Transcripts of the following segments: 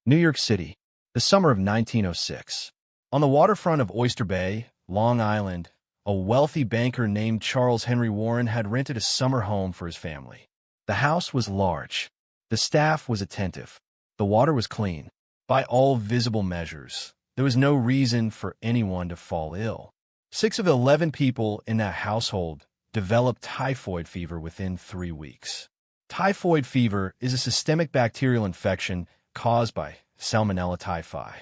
New York City, the summer of 1906. On the waterfront of Oyster Bay, Long Island, a wealthy banker named Charles Henry Warren had rented a summer home for his family. The house was large. The staff was attentive. The water was clean. By all visible measures, there was no reason for anyone to fall ill. 6 of 11 people in that household developed typhoid fever within 3 weeks. Typhoid fever is a systemic bacterial infection caused by Salmonella typhi.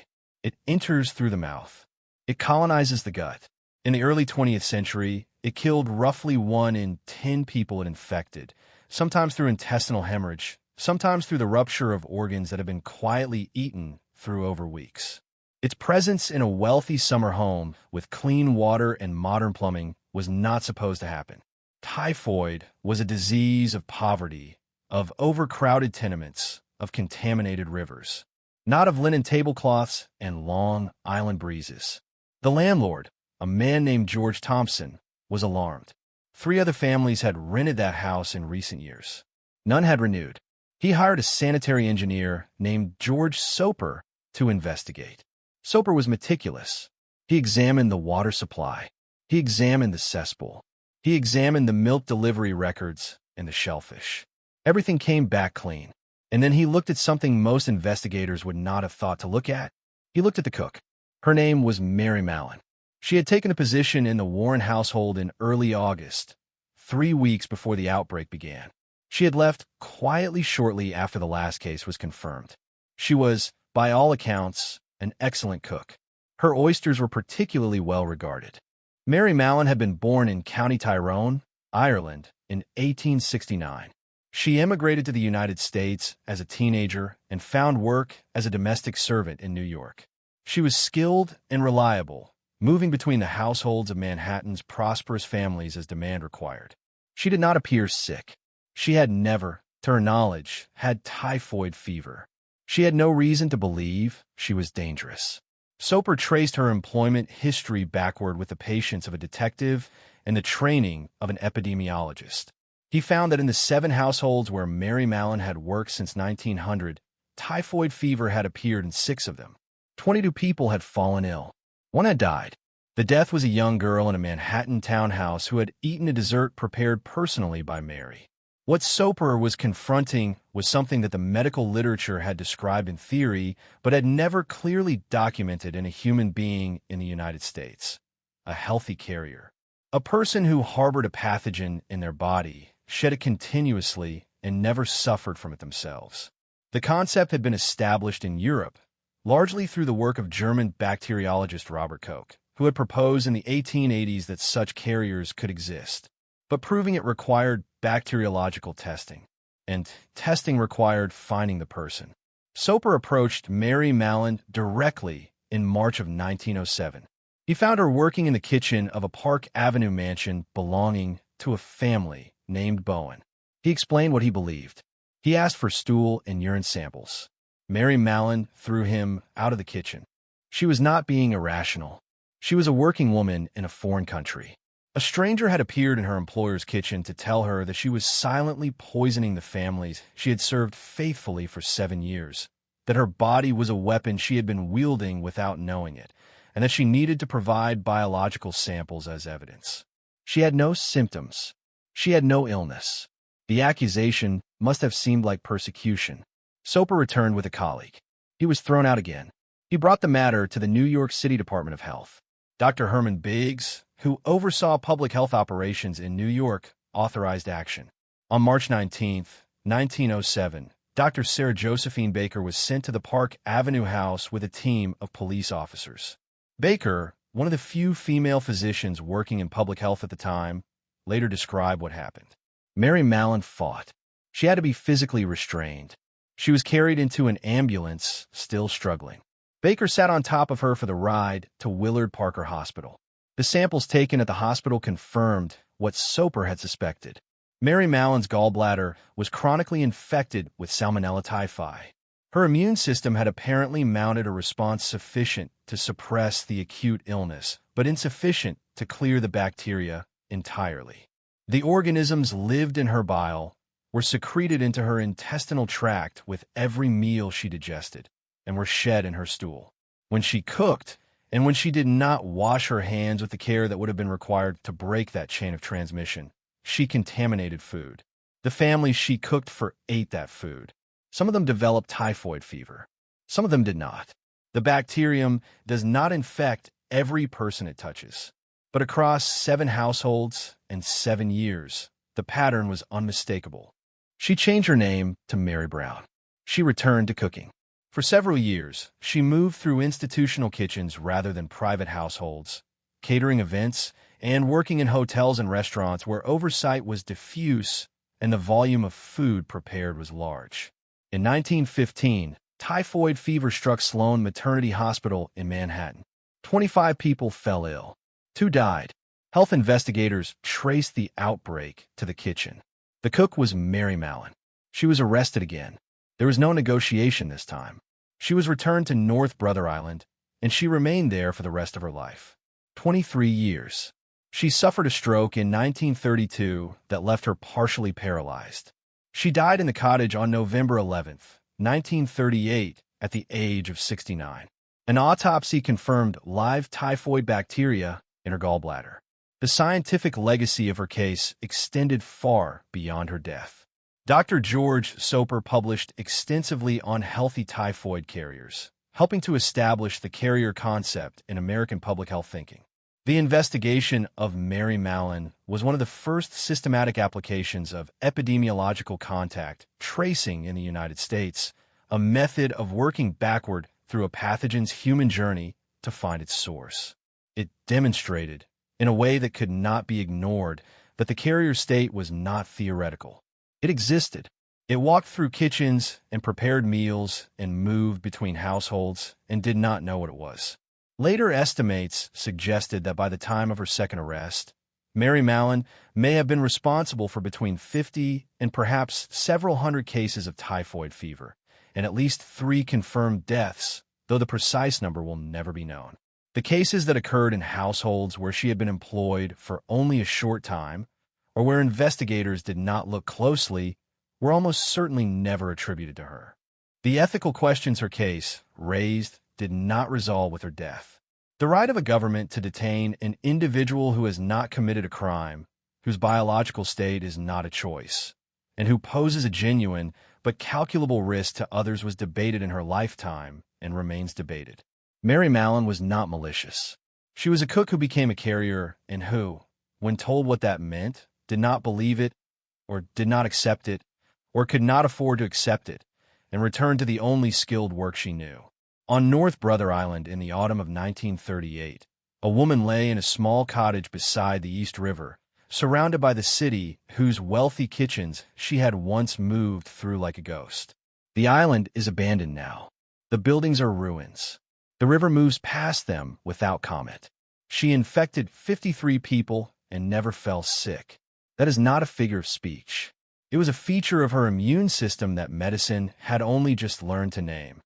It enters through the mouth. It colonizes the gut. In the early 20th century, it killed roughly 1 in 10 people it infected, sometimes through intestinal hemorrhage, sometimes through the rupture of organs that have been quietly eaten through over weeks. Its presence in a wealthy summer home with clean water and modern plumbing was not supposed to happen. Typhoid was a disease of poverty, of overcrowded tenements, of contaminated rivers, not of linen tablecloths and Long Island breezes. The landlord, a man named George Thompson, was alarmed. 3 other families had rented that house in recent years. None had renewed. He hired a sanitary engineer named George Soper to investigate. Soper was meticulous. He examined the water supply. He examined the cesspool. He examined the milk delivery records and the shellfish. Everything came back clean. And then he looked at something most investigators would not have thought to look at. He looked at the cook. Her name was Mary Mallon. She had taken a position in the Warren household in early August, 3 weeks before the outbreak began. She had left quietly shortly after the last case was confirmed. She was, by all accounts, an excellent cook. Her oysters were particularly well regarded. Mary Mallon had been born in County Tyrone, Ireland, in 1869. She emigrated to the United States as a teenager and found work as a domestic servant in New York. She was skilled and reliable, moving between the households of Manhattan's prosperous families as demand required. She did not appear sick. She had never, to her knowledge, had typhoid fever. She had no reason to believe she was dangerous. Soper traced her employment history backward with the patience of a detective and the training of an epidemiologist. He found that in the 7 households where Mary Mallon had worked since 1900, typhoid fever had appeared in 6 of them. 22 people had fallen ill. 1 had died. The death was a young girl in a Manhattan townhouse who had eaten a dessert prepared personally by Mary. What Soper was confronting was something that the medical literature had described in theory, but had never clearly documented in a human being in the United States. A healthy carrier. A person who harbored a pathogen in their body, shed it continuously, and never suffered from it themselves. The concept had been established in Europe, largely through the work of German bacteriologist Robert Koch, who had proposed in the 1880s that such carriers could exist. But proving it required bacteriological testing, and testing required finding the person. Soper approached Mary Mallon directly in March of 1907. He found her working in the kitchen of a Park Avenue mansion belonging to a family named Bowen. He explained what he believed. He asked for stool and urine samples. Mary Mallon threw him out of the kitchen. She was not being irrational. She was a working woman in a foreign country. A stranger had appeared in her employer's kitchen to tell her that she was silently poisoning the families she had served faithfully for 7 years, that her body was a weapon she had been wielding without knowing it, and that she needed to provide biological samples as evidence. She had no symptoms. She had no illness. The accusation must have seemed like persecution. Soper returned with a colleague. He was thrown out again. He brought the matter to the New York City Department of Health. Dr. Herman Biggs, who oversaw public health operations in New York, authorized action. On March 19, 1907, Dr. Sarah Josephine Baker was sent to the Park Avenue house with a team of police officers. Baker, one of the few female physicians working in public health at the time, later described what happened. Mary Mallon fought. She had to be physically restrained. She was carried into an ambulance, still struggling. Baker sat on top of her for the ride to Willard Parker Hospital. The samples taken at the hospital confirmed what Soper had suspected. Mary Mallon's gallbladder was chronically infected with Salmonella typhi. Her immune system had apparently mounted a response sufficient to suppress the acute illness, but insufficient to clear the bacteria entirely. The organisms lived in her bile, were secreted into her intestinal tract with every meal she digested. and were shed in her stool. When she cooked, and when she did not wash her hands with the care that would have been required to break that chain of transmission, she contaminated food. The families she cooked for ate that food. Some of them developed typhoid fever. Some of them did not. The bacterium does not infect every person it touches. But across 7 households and 7 years, the pattern was unmistakable. She changed her name to Mary Brown. She returned to cooking. For several years, she moved through institutional kitchens rather than private households, catering events, and working in hotels and restaurants where oversight was diffuse and the volume of food prepared was large. In 1915, typhoid fever struck Sloan Maternity Hospital in Manhattan. 25 people fell ill. 2 died. Health investigators traced the outbreak to the kitchen. The cook was Mary Mallon. She was arrested again. There was no negotiation this time. She was returned to North Brother Island, and she remained there for the rest of her life. 23 years. She suffered a stroke in 1932 that left her partially paralyzed. She died in the cottage on November 11, 1938, at the age of 69. An autopsy confirmed live typhoid bacteria in her gallbladder. The scientific legacy of her case extended far beyond her death. Dr. George Soper published extensively on healthy typhoid carriers, helping to establish the carrier concept in American public health thinking. The investigation of Mary Mallon was one of the first systematic applications of epidemiological contact tracing in the United States, a method of working backward through a pathogen's human journey to find its source. It demonstrated, in a way that could not be ignored, that the carrier state was not theoretical. It existed. It walked through kitchens and prepared meals and moved between households and did not know what it was. Later estimates suggested that by the time of her second arrest, Mary Mallon may have been responsible for between 50 and perhaps several hundred cases of typhoid fever, and at least 3 confirmed deaths, though the precise number will never be known. The cases that occurred in households where she had been employed for only a short time, or where investigators did not look closely, were almost certainly never attributed to her. The ethical questions her case raised did not resolve with her death. The right of a government to detain an individual who has not committed a crime, whose biological state is not a choice, and who poses a genuine but calculable risk to others was debated in her lifetime and remains debated. Mary Mallon was not malicious. She was a cook who became a carrier and who, when told what that meant, did not believe it, or did not accept it, or could not afford to accept it, and returned to the only skilled work she knew. On North Brother Island in the autumn of 1938, a woman lay in a small cottage beside the East River, surrounded by the city whose wealthy kitchens she had once moved through like a ghost. The island is abandoned now. The buildings are ruins. The river moves past them without comment. She infected 53 people and never fell sick. That is not a figure of speech. It was a feature of her immune system that medicine had only just learned to name.